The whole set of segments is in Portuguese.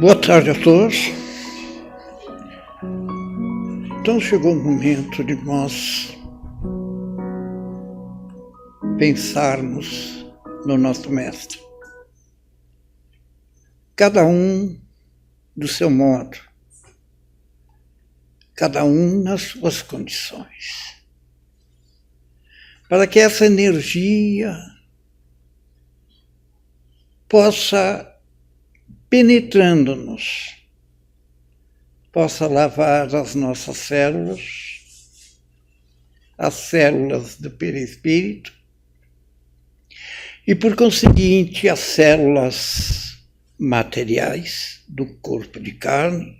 Boa tarde a todos. Então chegou o momento de nós pensarmos no nosso Mestre. Cada um do seu modo, cada um nas suas condições, para que essa energia possa, penetrando-nos, possa lavar as nossas células, as células do perispírito, e por conseguinte as células materiais do corpo de carne,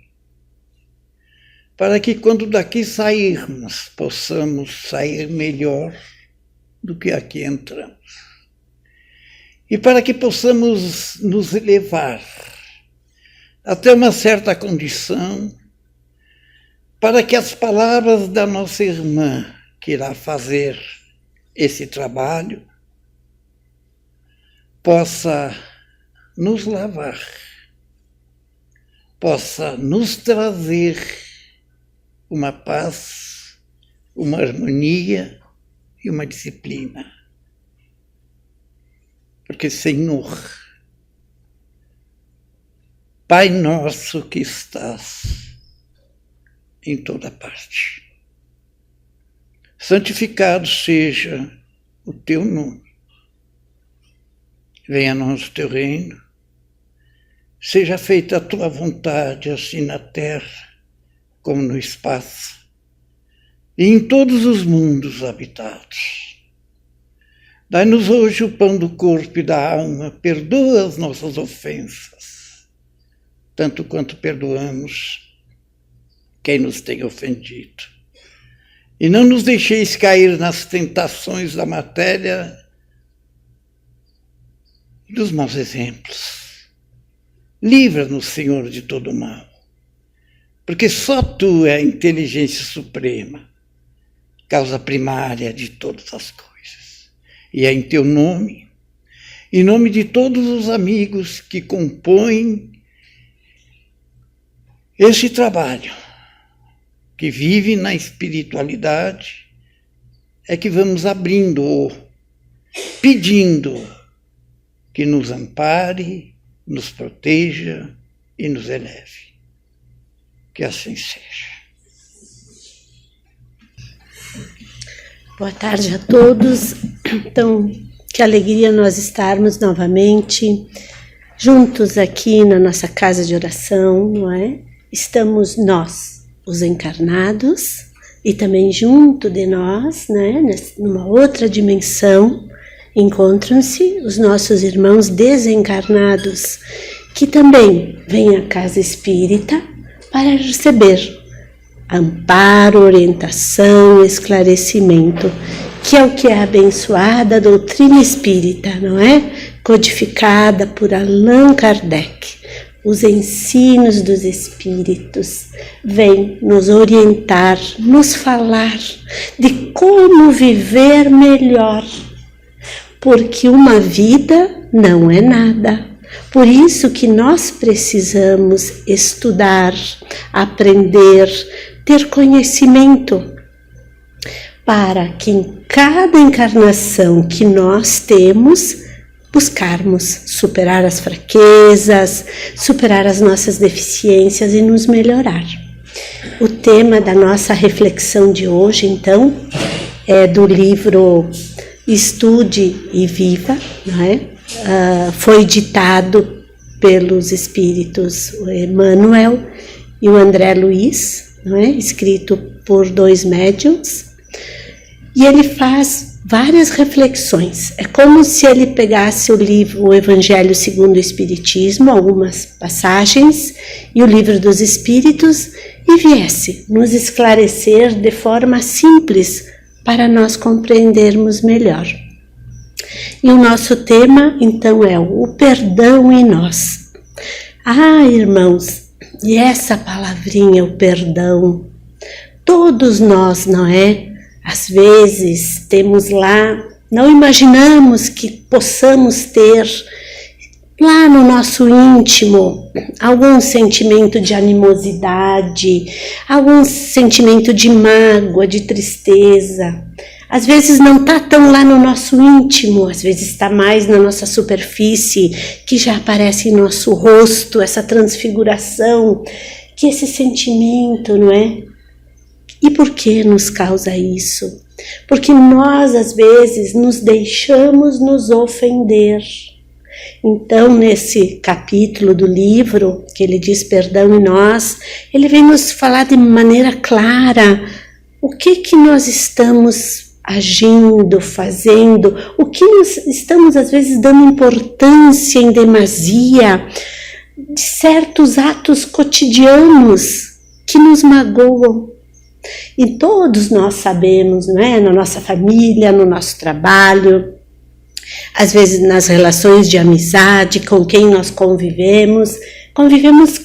para que quando daqui sairmos, possamos sair melhor do que aqui entramos. E para que possamos nos elevar até uma certa condição, para que as palavras da nossa irmã, que irá fazer esse trabalho, possa nos lavar, possa nos trazer uma paz, uma harmonia e uma disciplina. Porque, Senhor, Pai nosso que estás em toda parte, santificado seja o teu nome. Venha a nós o teu reino, seja feita a tua vontade, assim na terra como no espaço, e em todos os mundos habitados. Dai-nos hoje o pão do corpo e da alma, perdoa as nossas ofensas, tanto quanto perdoamos quem nos tem ofendido. E não nos deixeis cair nas tentações da matéria e dos maus exemplos. Livra-nos, Senhor, de todo o mal, porque só Tu é a inteligência suprema, causa primária de todas as coisas. E é em Teu nome, em nome de todos os amigos que compõem esse trabalho, que vivem na espiritualidade, é que vamos abrindo, pedindo que nos ampare, nos proteja e nos eleve. Que assim seja. Boa tarde a todos. Então, que alegria nós estarmos novamente juntos aqui na nossa casa de oração, não é? Estamos nós, os encarnados, e também junto de nós, né, numa outra dimensão, encontram-se os nossos irmãos desencarnados, que também vêm à casa espírita para receber amparo, orientação, esclarecimento, que é o que é abençoada a doutrina espírita, não é? Codificada por Allan Kardec. Os ensinos dos espíritos vêm nos orientar, nos falar de como viver melhor, porque uma vida não é nada. Por isso que nós precisamos estudar, aprender, ter conhecimento, para que em cada encarnação que nós temos, buscarmos superar as fraquezas, superar as nossas deficiências e nos melhorar. O tema da nossa reflexão de hoje, então, é do livro Estude e Viva, não é? Foi ditado pelos espíritos o Emmanuel e o André Luiz, não é? Escrito por 2 médiuns, e ele faz várias reflexões. É como se ele pegasse o livro O Evangelho segundo o Espiritismo, algumas passagens, e o Livro dos Espíritos, e viesse nos esclarecer de forma simples para nós compreendermos melhor. E o nosso tema, então, é o perdão em nós. Ah, irmãos, e essa palavrinha, o perdão, todos nós, não é? Às vezes temos lá, não imaginamos que possamos ter lá no nosso íntimo, algum sentimento de animosidade, algum sentimento de mágoa, de tristeza. Às vezes não está tão lá no nosso íntimo, às vezes está mais na nossa superfície, que já aparece em nosso rosto, essa transfiguração, que esse sentimento, não é? E por que nos causa isso? Porque nós, às vezes, nos deixamos nos ofender. Então, nesse capítulo do livro, que ele diz perdão em nós, ele vem nos falar de maneira clara o que nós estamos agindo, fazendo, o que nós estamos, às vezes, dando importância em demasia de certos atos cotidianos que nos magoam. E todos nós sabemos, não é? Na nossa família, no nosso trabalho, às vezes nas relações de amizade com quem nós convivemos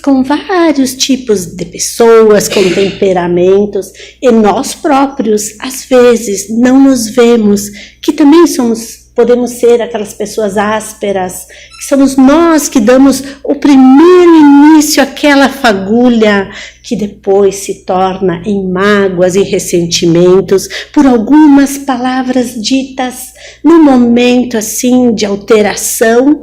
com vários tipos de pessoas, com temperamentos, e nós próprios, às vezes, não nos vemos, que também podemos ser aquelas pessoas ásperas, que somos nós que damos o primeiro início àquela fagulha que depois se torna em mágoas e ressentimentos por algumas palavras ditas num momento assim de alteração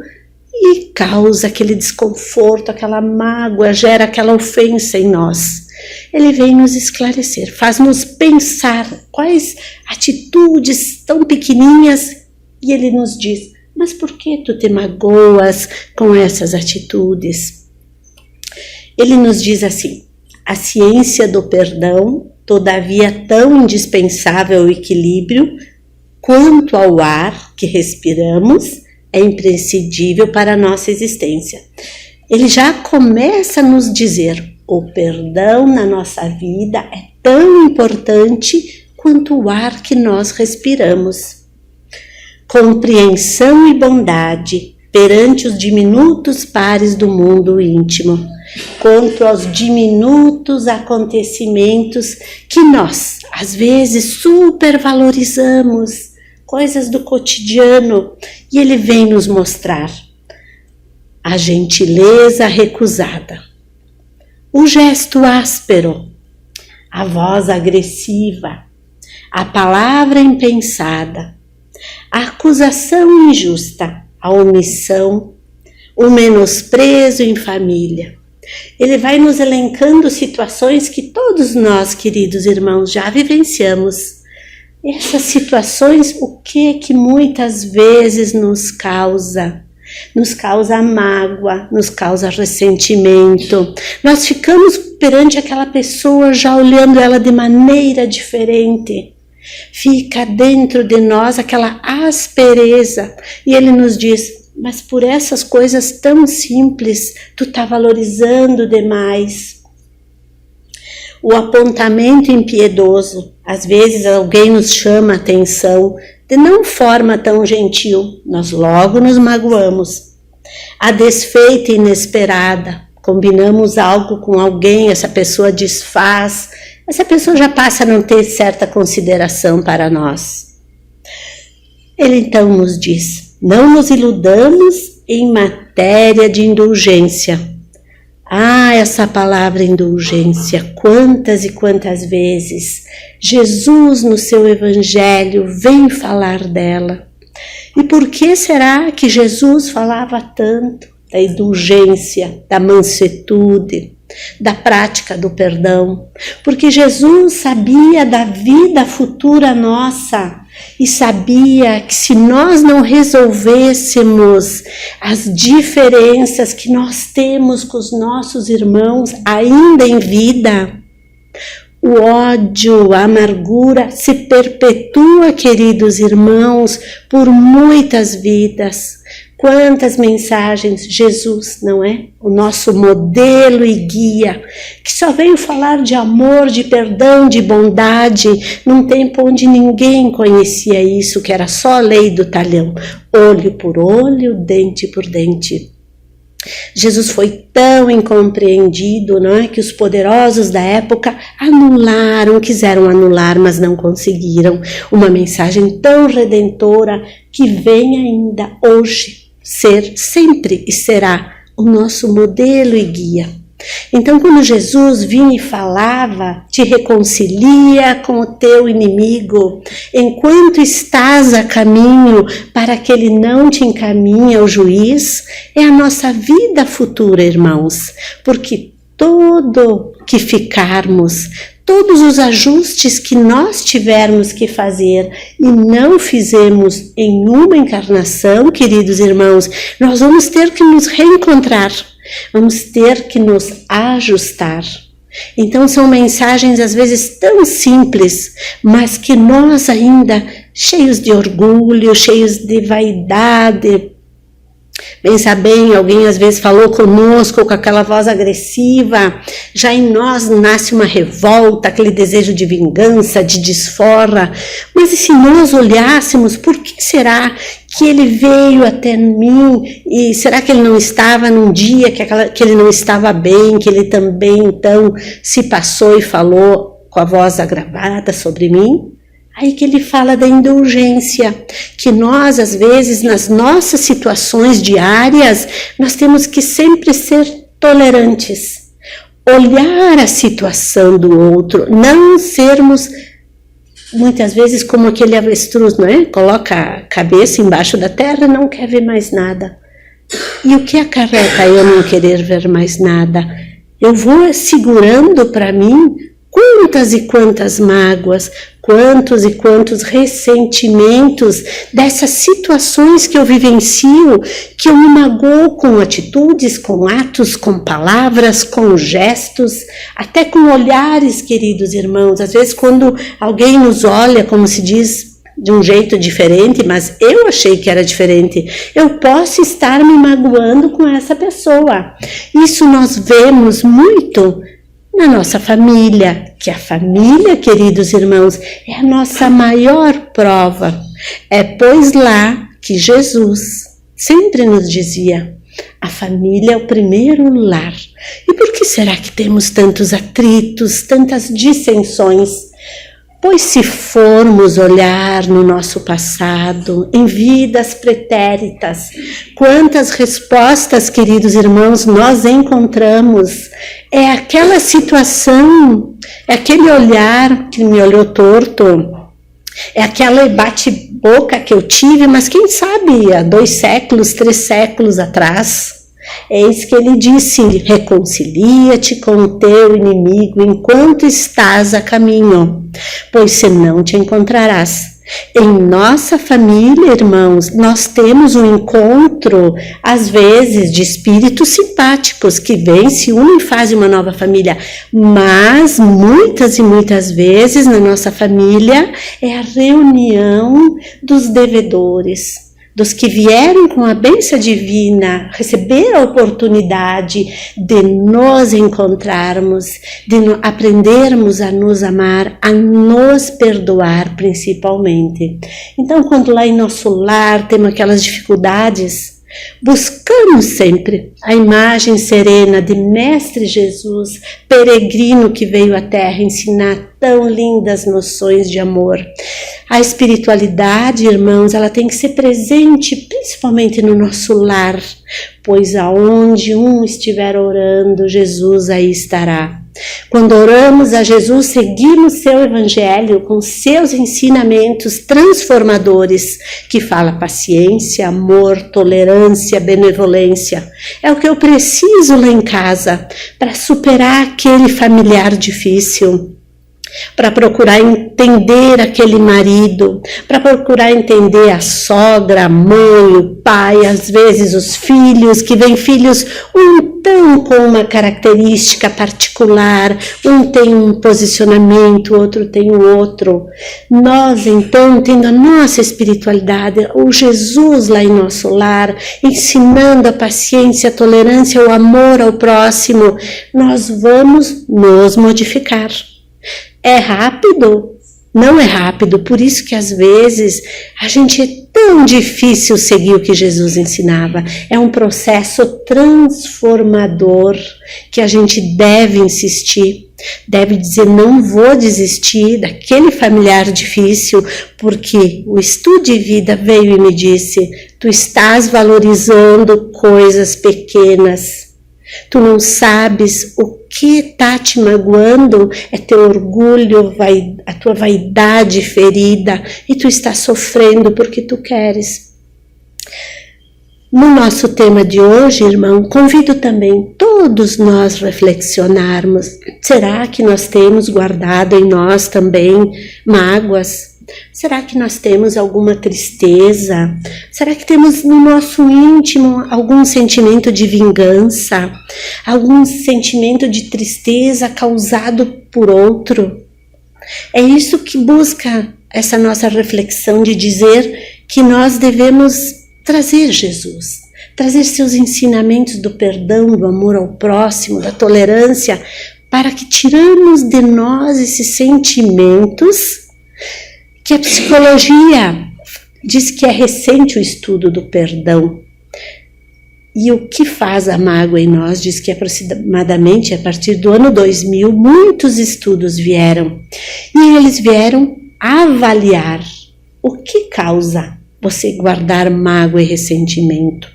e causa aquele desconforto, aquela mágoa, gera aquela ofensa em nós. Ele vem nos esclarecer, faz-nos pensar quais atitudes tão pequenininhas. E ele nos diz, mas por que tu te magoas com essas atitudes? Ele nos diz assim, a ciência do perdão, todavia tão indispensável ao equilíbrio, quanto ao ar que respiramos, é imprescindível para a nossa existência. Ele já começa a nos dizer, o perdão na nossa vida é tão importante quanto o ar que nós respiramos. Compreensão e bondade perante os diminutos pares do mundo íntimo, quanto aos diminutos acontecimentos que nós, às vezes, supervalorizamos, coisas do cotidiano, e ele vem nos mostrar a gentileza recusada, o gesto áspero, a voz agressiva, a palavra impensada, a acusação injusta, a omissão, o menosprezo em família. Ele vai nos elencando situações que todos nós, queridos irmãos, já vivenciamos. Essas situações, o que muitas vezes nos causa? Nos causa mágoa, nos causa ressentimento. Nós ficamos perante aquela pessoa já olhando ela de maneira diferente. Fica dentro de nós aquela aspereza. E ele nos diz, mas por essas coisas tão simples, tu está valorizando demais. O apontamento impiedoso. Às vezes alguém nos chama a atenção de não forma tão gentil, nós logo nos magoamos. A desfeita inesperada, combinamos algo com alguém, essa pessoa desfaz, essa pessoa já passa a não ter certa consideração para nós. Ele então nos diz, não nos iludamos em matéria de indulgência. Essa palavra indulgência, quantas e quantas vezes Jesus no seu evangelho vem falar dela. E por que será que Jesus falava tanto da indulgência, da mansuetude, da prática do perdão? Porque Jesus sabia da vida futura nossa e sabia que se nós não resolvêssemos as diferenças que nós temos com os nossos irmãos ainda em vida, o ódio, a amargura se perpetua, queridos irmãos, por muitas vidas. Quantas mensagens Jesus, não é? O nosso modelo e guia, que só veio falar de amor, de perdão, de bondade, num tempo onde ninguém conhecia isso, que era só a lei do talhão, olho por olho, dente por dente. Jesus foi tão incompreendido, não é, que os poderosos da época quiseram anular, mas não conseguiram. Uma mensagem tão redentora que vem ainda hoje ser sempre e será o nosso modelo e guia. Então, quando Jesus vinha e falava, te reconcilia com o teu inimigo, enquanto estás a caminho para que ele não te encaminhe ao juiz, é a nossa vida futura, irmãos, porque todo que ficarmos, todos os ajustes que nós tivermos que fazer e não fizemos em uma encarnação, queridos irmãos, nós vamos ter que nos reencontrar, vamos ter que nos ajustar. Então são mensagens às vezes tão simples, mas que nós ainda, cheios de orgulho, cheios de vaidade, pensa bem, alguém às vezes falou conosco com aquela voz agressiva, já em nós nasce uma revolta, aquele desejo de vingança, de desforra. Mas e se nós olhássemos, por que será que ele veio até mim? E será que ele não estava num dia que ele não estava bem, que ele também então se passou e falou com a voz agravada sobre mim? Aí que ele fala da indulgência, que nós, às vezes, nas nossas situações diárias, nós temos que sempre ser tolerantes, olhar a situação do outro, não sermos, muitas vezes, como aquele avestruz, não é? Coloca a cabeça embaixo da terra e não quer ver mais nada. E o que acarreta eu não querer ver mais nada? Eu vou segurando para mim quantas e quantas mágoas, quantos e quantos ressentimentos dessas situações que eu vivencio, que eu me magoo com atitudes, com atos, com palavras, com gestos, até com olhares, queridos irmãos. Às vezes quando alguém nos olha, como se diz, de um jeito diferente, mas eu achei que era diferente, eu posso estar me magoando com essa pessoa. Isso nós vemos muito na nossa família, que a família, queridos irmãos, é a nossa maior prova. É pois lá que Jesus sempre nos dizia, a família é o primeiro lar. E por que será que temos tantos atritos, tantas dissensões? Pois se formos olhar no nosso passado, em vidas pretéritas, quantas respostas, queridos irmãos, nós encontramos. É aquela situação, é aquele olhar que me olhou torto, é aquela bate-boca que eu tive, mas quem sabe há 2 séculos, 3 séculos atrás. Eis que ele disse, reconcilia-te com o teu inimigo enquanto estás a caminho, pois senão te encontrarás. Em nossa família, irmãos, nós temos um encontro, às vezes, de espíritos simpáticos que vêm, se unem e fazem uma nova família, mas muitas e muitas vezes na nossa família é a reunião dos devedores, dos que vieram com a bênção divina, receber a oportunidade de nos encontrarmos, de aprendermos a nos amar, a nos perdoar principalmente. Então, quando lá em nosso lar temos aquelas dificuldades, buscamos sempre a imagem serena de Mestre Jesus, peregrino que veio à Terra ensinar tão lindas noções de amor. A espiritualidade, irmãos, ela tem que ser presente principalmente no nosso lar, pois aonde um estiver orando, Jesus aí estará. Quando oramos a Jesus, seguimos seu evangelho com seus ensinamentos transformadores, que fala paciência, amor, tolerância, benevolência. É o que eu preciso lá em casa para superar aquele familiar difícil, para procurar entender aquele marido, para procurar entender a sogra, a mãe, o pai, às vezes os filhos, que vêm filhos então com uma característica particular, um tem um posicionamento, outro tem o outro. Nós então, tendo a nossa espiritualidade, o Jesus lá em nosso lar, ensinando a paciência, a tolerância, o amor ao próximo, nós vamos nos modificar. É rápido? Não é rápido, por isso que às vezes a gente é tão difícil seguir o que Jesus ensinava. É um processo transformador que a gente deve insistir. Deve dizer, não vou desistir daquele familiar difícil, porque o estudo de vida veio e me disse, tu estás valorizando coisas pequenas. Tu não sabes o que está te magoando, é teu orgulho, a tua vaidade ferida, e tu está sofrendo porque tu queres. No nosso tema de hoje, irmão, convido também todos nós reflexionarmos. Será que nós temos guardado em nós também mágoas? Será que nós temos alguma tristeza? Será que temos no nosso íntimo algum sentimento de vingança? Algum sentimento de tristeza causado por outro? É isso que busca essa nossa reflexão de dizer que nós devemos trazer Jesus, trazer seus ensinamentos do perdão, do amor ao próximo, da tolerância, para que tiramos de nós esses sentimentos que a psicologia diz que é recente o estudo do perdão. E o que faz a mágoa em nós diz que aproximadamente a partir do ano 2000 muitos estudos vieram e eles vieram avaliar o que causa você guardar mágoa e ressentimento.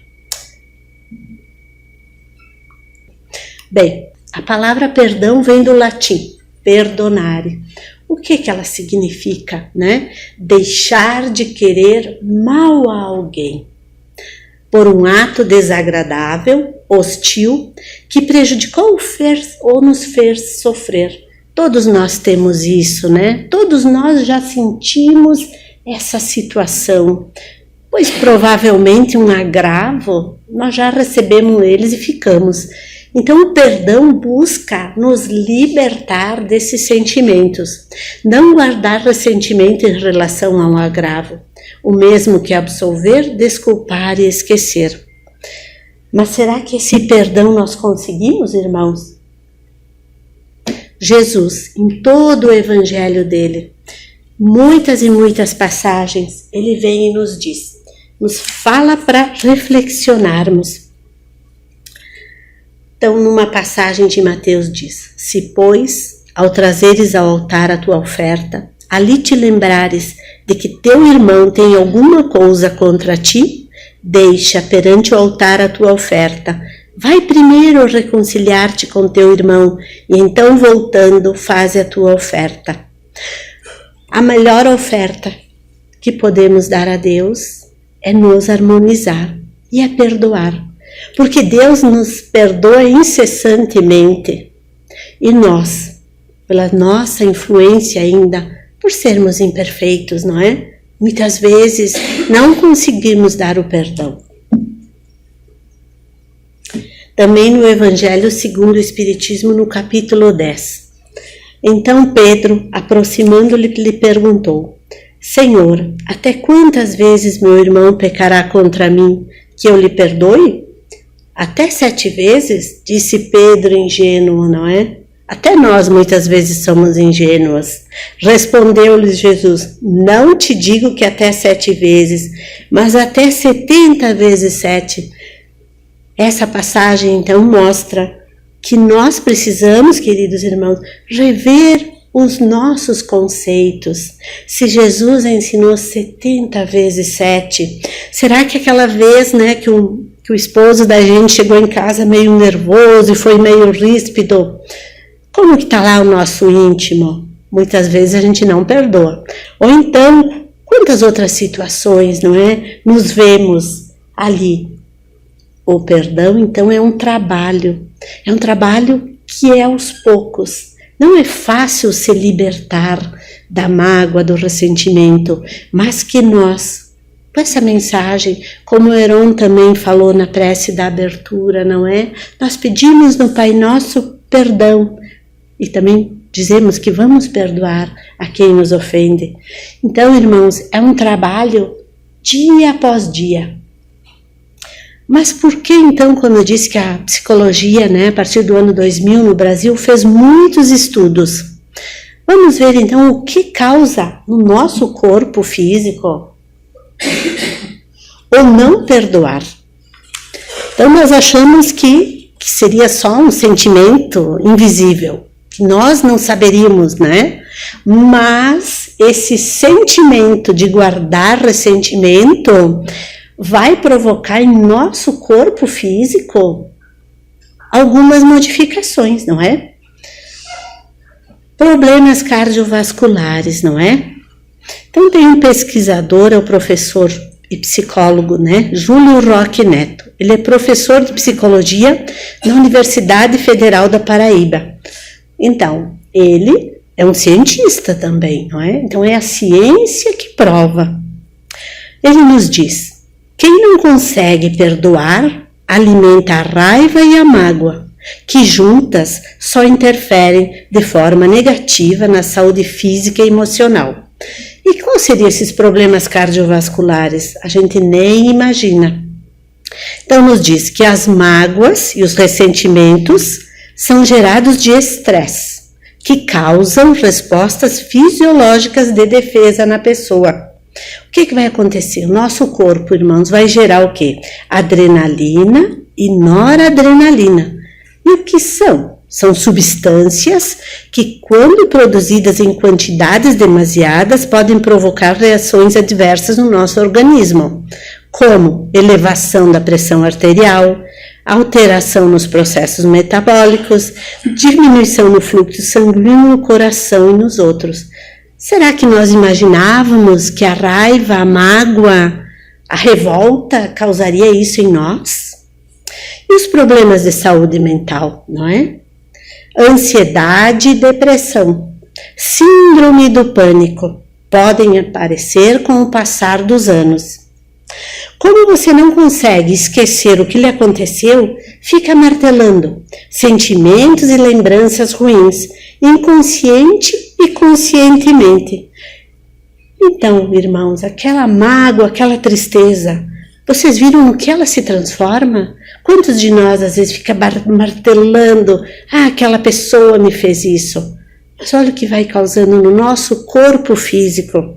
Bem, a palavra perdão vem do latim, perdonare. O que ela significa, né? Deixar de querer mal a alguém por um ato desagradável, hostil, que prejudicou ou nos fez sofrer. Todos nós temos isso, né? Todos nós já sentimos essa situação, pois provavelmente um agravo, nós já recebemos eles e ficamos. Então o perdão busca nos libertar desses sentimentos, não guardar ressentimento em relação ao agravo, o mesmo que absolver, desculpar e esquecer. Mas será que esse perdão nós conseguimos, irmãos? Jesus, em todo o evangelho dele, muitas e muitas passagens, ele vem e nos diz, nos fala para reflexionarmos. Então, numa passagem de Mateus diz, se, pois, ao trazeres ao altar a tua oferta, ali te lembrares de que teu irmão tem alguma coisa contra ti, deixa perante o altar a tua oferta. Vai primeiro reconciliar-te com teu irmão e então, voltando, faze a tua oferta. A melhor oferta que podemos dar a Deus é nos harmonizar e é perdoar. Porque Deus nos perdoa incessantemente e nós, pela nossa influência ainda, por sermos imperfeitos, não é? Muitas vezes não conseguimos dar o perdão. Também no Evangelho segundo o Espiritismo, no capítulo 10. Então Pedro, aproximando-lhe, lhe perguntou, Senhor, até quantas vezes meu irmão pecará contra mim, que eu lhe perdoe? Até 7 vezes, disse Pedro ingênuo, não é? Até nós muitas vezes somos ingênuos. Respondeu-lhes Jesus, não te digo que até 7 vezes, mas até 70 vezes 7. Essa passagem então mostra que nós precisamos, queridos irmãos, rever os nossos conceitos. Se Jesus ensinou 70 vezes 7, será que aquela vez, né, que o esposo da gente chegou em casa meio nervoso e foi meio ríspido, como que está lá o nosso íntimo? Muitas vezes a gente não perdoa. Ou então, quantas outras situações, não é? Nos vemos ali. O perdão, então, é um trabalho que é aos poucos. Não é fácil se libertar da mágoa, do ressentimento, mas que nós, com essa mensagem, como o Heron também falou na prece da abertura, não é? Nós pedimos no Pai Nosso perdão e também dizemos que vamos perdoar a quem nos ofende. Então, irmãos, é um trabalho dia após dia. Mas por que então, quando eu disse que a psicologia, né, a partir do ano 2000 no Brasil, fez muitos estudos? Vamos ver então o que causa no nosso corpo físico ou não perdoar. Então nós achamos que seria só um sentimento invisível. que nós não saberíamos, né? Mas esse sentimento de guardar ressentimento vai provocar em nosso corpo físico algumas modificações, não é? Problemas cardiovasculares, não é? Então tem um pesquisador, é o professor e psicólogo, né? Júlio Roque Neto. Ele é professor de psicologia na Universidade Federal da Paraíba. Então, ele é um cientista também, não é? Então é a ciência que prova. Ele nos diz: quem não consegue perdoar, alimenta a raiva e a mágoa, que juntas só interferem de forma negativa na saúde física e emocional. E quais seriam esses problemas cardiovasculares? A gente nem imagina. Então nos diz que as mágoas e os ressentimentos são gerados de estresse, que causam respostas fisiológicas de defesa na pessoa. O que vai acontecer? O nosso corpo, irmãos, vai gerar o quê? Adrenalina e noradrenalina. E o que são? São substâncias que, quando produzidas em quantidades demasiadas, podem provocar reações adversas no nosso organismo, como elevação da pressão arterial, alteração nos processos metabólicos, diminuição no fluxo sanguíneo no coração e nos outros. Será que nós imaginávamos que a raiva, a mágoa, a revolta causaria isso em nós? E os problemas de saúde mental, não é? Ansiedade e depressão, síndrome do pânico, podem aparecer com o passar dos anos. Como você não consegue esquecer o que lhe aconteceu, fica martelando sentimentos e lembranças ruins, inconsciente e conscientemente. Então, irmãos, aquela mágoa, aquela tristeza, vocês viram no que ela se transforma? Quantos de nós às vezes fica martelando, aquela pessoa me fez isso. Mas olha o que vai causando no nosso corpo físico.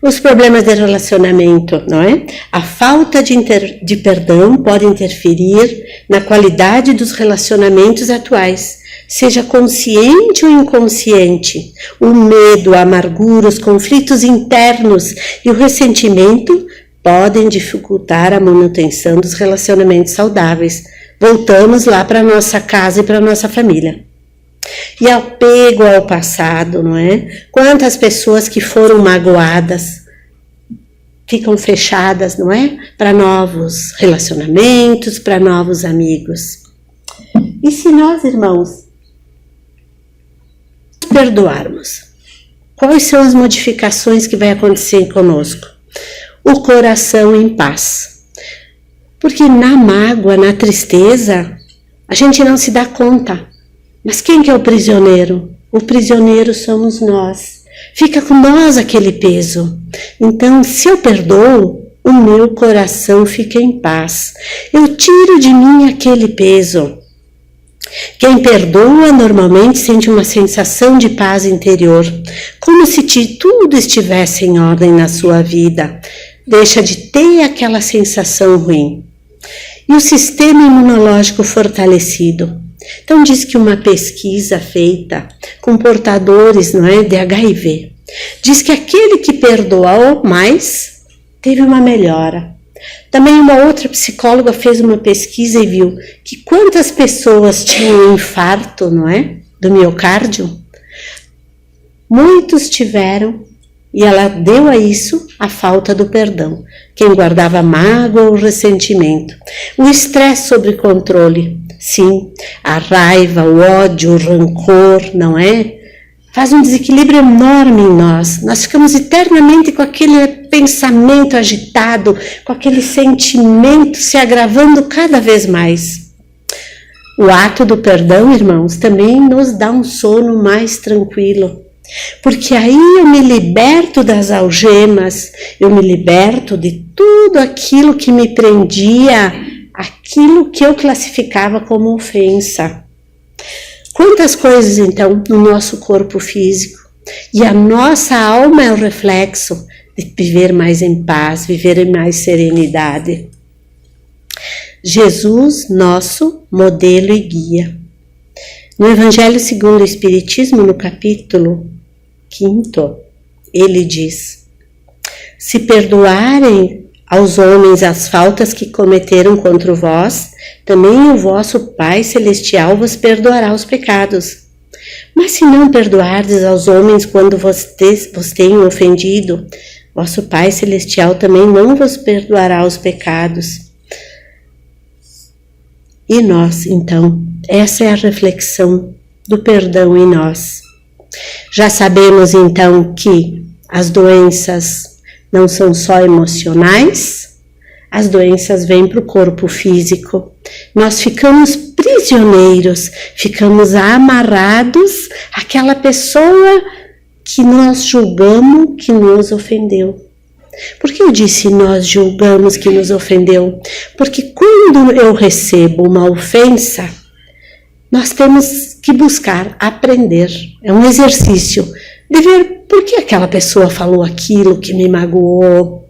Os problemas de relacionamento, não é? A falta de perdão pode interferir na qualidade dos relacionamentos atuais, seja consciente ou inconsciente. O medo, a amargura, os conflitos internos e o ressentimento podem dificultar a manutenção dos relacionamentos saudáveis. Voltamos lá para a nossa casa e para a nossa família. E apego ao passado, não é? Quantas pessoas que foram magoadas ficam fechadas, não é? Para novos relacionamentos, para novos amigos. E se nós, irmãos, perdoarmos, quais são as modificações que vai acontecer conosco? O coração em paz. Porque na mágoa, na tristeza, a gente não se dá conta. Mas quem que é o prisioneiro? O prisioneiro somos nós. Fica com nós aquele peso. Então, se eu perdoo, o meu coração fica em paz. Eu tiro de mim aquele peso. Quem perdoa normalmente sente uma sensação de paz interior, como se tudo estivesse em ordem na sua vida. Deixa de ter aquela sensação ruim. E o sistema imunológico fortalecido. Então diz que uma pesquisa feita com portadores, não é, de HIV, diz que aquele que perdoou mais teve uma melhora. Também uma outra psicóloga fez uma pesquisa e viu que quantas pessoas tinham um infarto, não é, do miocárdio, muitos tiveram. E ela deu a isso a falta do perdão. Quem guardava mágoa ou ressentimento. O estresse sob controle. Sim, a raiva, o ódio, o rancor, não é? Faz um desequilíbrio enorme em nós. Nós ficamos eternamente com aquele pensamento agitado, com aquele sentimento se agravando cada vez mais. O ato do perdão, irmãos, também nos dá um sono mais tranquilo. Porque aí eu me liberto das algemas, eu me liberto de tudo aquilo que me prendia, aquilo que eu classificava como ofensa. Quantas coisas então no nosso corpo físico, e a nossa alma é o reflexo de viver mais em paz, viver em mais serenidade. Jesus, nosso modelo e guia. No Evangelho segundo o Espiritismo, no capítulo 5º, ele diz: se perdoarem aos homens as faltas que cometeram contra vós, também o vosso Pai Celestial vos perdoará os pecados. Mas se não perdoardes aos homens quando vos tenham ofendido, vosso Pai Celestial também não vos perdoará os pecados. E nós, então, essa é a reflexão do perdão em nós. Já sabemos, então, que as doenças não são só emocionais, as doenças vêm para o corpo físico. Nós ficamos prisioneiros, ficamos amarrados àquela pessoa que nós julgamos que nos ofendeu. Por que eu disse nós julgamos que nos ofendeu? Porque quando eu recebo uma ofensa, nós temos que buscar aprender. É um exercício de ver por que aquela pessoa falou aquilo que me magoou.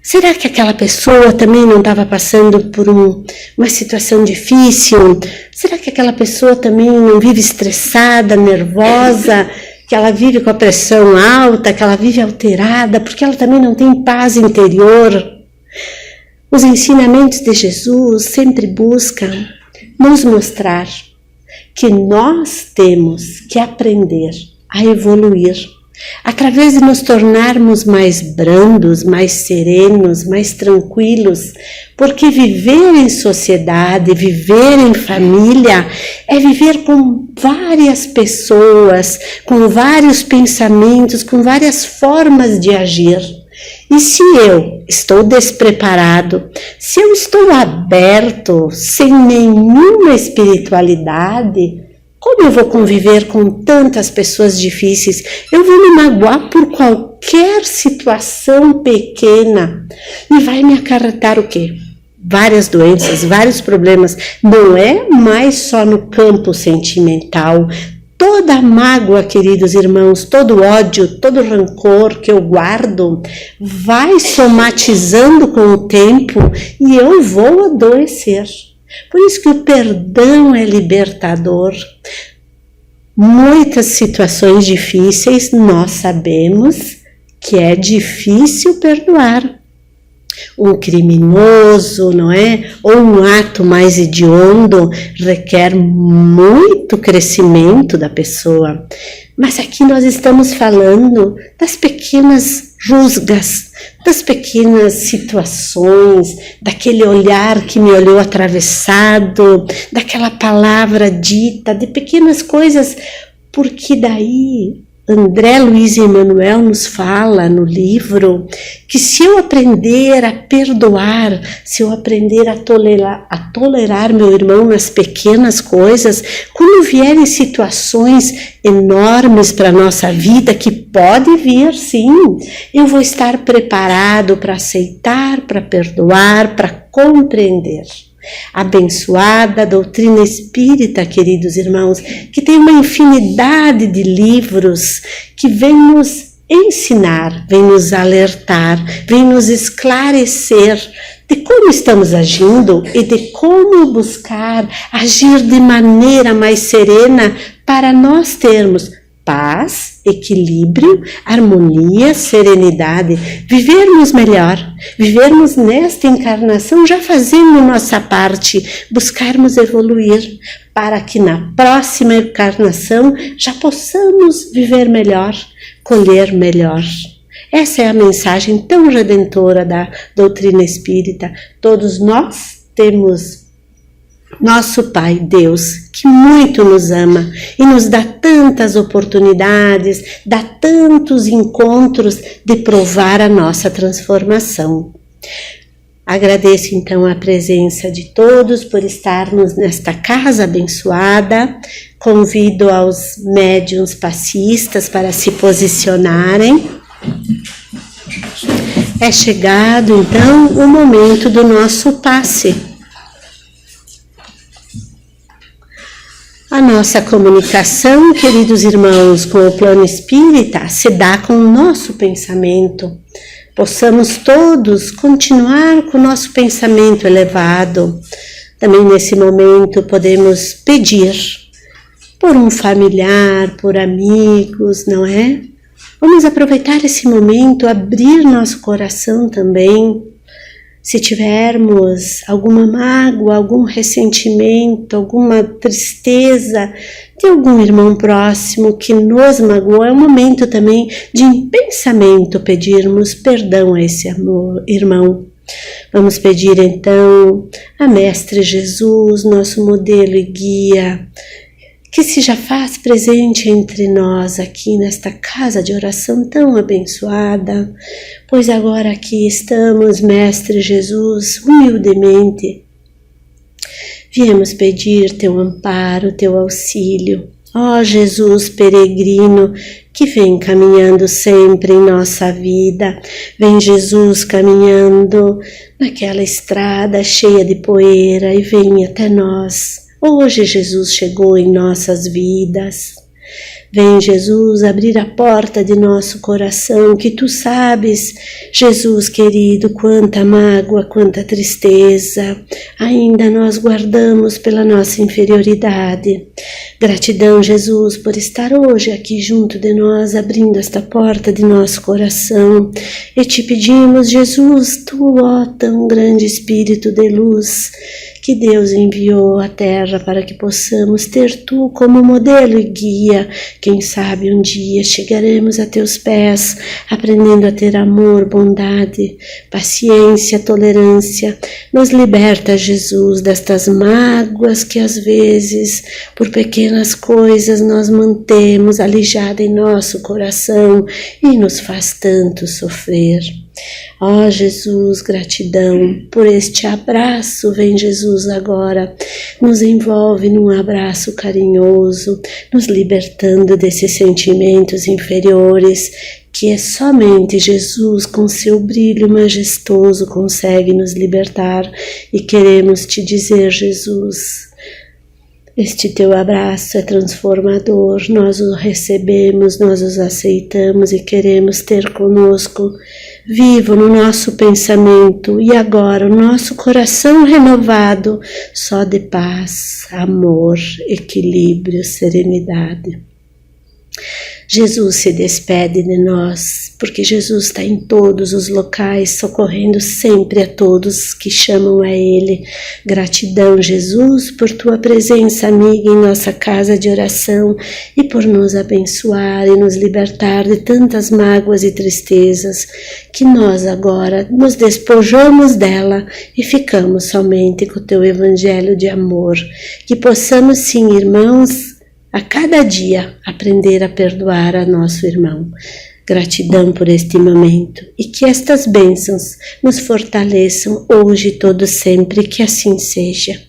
Será que aquela pessoa também não estava passando por uma situação difícil? Será que aquela pessoa também não vive estressada, nervosa, que ela vive com a pressão alta, que ela vive alterada, porque ela também não tem paz interior? Os ensinamentos de Jesus sempre buscam nos mostrar que nós temos que aprender a evoluir, através de nos tornarmos mais brandos, mais serenos, mais tranquilos, porque viver em sociedade, viver em família, é viver com várias pessoas, com vários pensamentos, com várias formas de agir. E se eu estou despreparado, se eu estou aberto, sem nenhuma espiritualidade, como eu vou conviver com tantas pessoas difíceis? Eu vou me magoar por qualquer situação pequena e vai me acarretar o quê? Várias doenças, vários problemas. Não é mais só no campo sentimental. Toda mágoa, queridos irmãos, todo ódio, todo rancor que eu guardo vai somatizando com o tempo e eu vou adoecer. Por isso que o perdão é libertador. Muitas situações difíceis nós sabemos que é difícil perdoar. Um criminoso, não é? Ou um ato mais hediondo requer muito crescimento da pessoa. Mas aqui nós estamos falando das pequenas rusgas, das pequenas situações, daquele olhar que me olhou atravessado, daquela palavra dita, de pequenas coisas, porque daí André Luiz Emmanuel nos fala no livro que se eu aprender a perdoar, se eu aprender a tolerar meu irmão nas pequenas coisas, quando vierem situações enormes para a nossa vida, que pode vir sim, eu vou estar preparado para aceitar, para perdoar, para compreender. Abençoada doutrina espírita, queridos irmãos, que tem uma infinidade de livros que vem nos ensinar, vem nos alertar, vem nos esclarecer de como estamos agindo e de como buscar agir de maneira mais serena para nós termos paz, equilíbrio, harmonia, serenidade, vivermos melhor, vivermos nesta encarnação já fazendo nossa parte, buscarmos evoluir para que na próxima encarnação já possamos viver melhor, colher melhor. Essa é a mensagem tão redentora da doutrina espírita. Todos nós temos nosso Pai, Deus, que muito nos ama e nos dá tantas oportunidades, dá tantos encontros de provar a nossa transformação. Agradeço então a presença de todos por estarmos nesta casa abençoada. Convido aos médiuns passistas para se posicionarem. É chegado então o momento do nosso passe. A nossa comunicação, queridos irmãos, com o plano espírita se dá com o nosso pensamento. Possamos todos continuar com o nosso pensamento elevado. Também nesse momento podemos pedir por um familiar, por amigos, não é? Vamos aproveitar esse momento, abrir nosso coração também. Se tivermos alguma mágoa, algum ressentimento, alguma tristeza de algum irmão próximo que nos magoou, é um momento também de em pensamento pedirmos perdão a esse irmão. Vamos pedir então a Mestre Jesus, nosso modelo e guia, que se já faz presente entre nós aqui nesta casa de oração tão abençoada, pois agora aqui estamos, Mestre Jesus, humildemente. Viemos pedir teu amparo, teu auxílio. Ó Jesus peregrino, que vem caminhando sempre em nossa vida, vem Jesus caminhando naquela estrada cheia de poeira e vem até nós. Hoje Jesus chegou em nossas vidas. Vem Jesus abrir a porta de nosso coração, que tu sabes, Jesus querido, quanta mágoa, quanta tristeza ainda nós guardamos pela nossa inferioridade. Gratidão, Jesus, por estar hoje aqui junto de nós, abrindo esta porta de nosso coração. E te pedimos, Jesus, tu, ó tão grande Espírito de luz, que Deus enviou à terra para que possamos ter tu como modelo e guia. Quem sabe um dia chegaremos a teus pés, aprendendo a ter amor, bondade, paciência, tolerância. Nos liberta, Jesus, destas mágoas que às vezes, por pequenas coisas, nós mantemos alijada em nosso coração e nos faz tanto sofrer. Ó Jesus, gratidão por este abraço. Vem Jesus agora, nos envolve num abraço carinhoso, nos libertando desses sentimentos inferiores que é somente Jesus com seu brilho majestoso consegue nos libertar. E queremos te dizer, Jesus, este teu abraço é transformador, nós o recebemos, nós os aceitamos e queremos ter conosco, vivo no nosso pensamento e agora o nosso coração renovado, só de paz, amor, equilíbrio, serenidade. Jesus se despede de nós, porque Jesus está em todos os locais, socorrendo sempre a todos que chamam a Ele. Gratidão, Jesus, por tua presença amiga em nossa casa de oração e por nos abençoar e nos libertar de tantas mágoas e tristezas, que nós agora nos despojamos dela e ficamos somente com o teu evangelho de amor. Que possamos sim, irmãos, a cada dia aprender a perdoar a nosso irmão. Gratidão por este momento e que estas bênçãos nos fortaleçam hoje e todo sempre, que assim seja.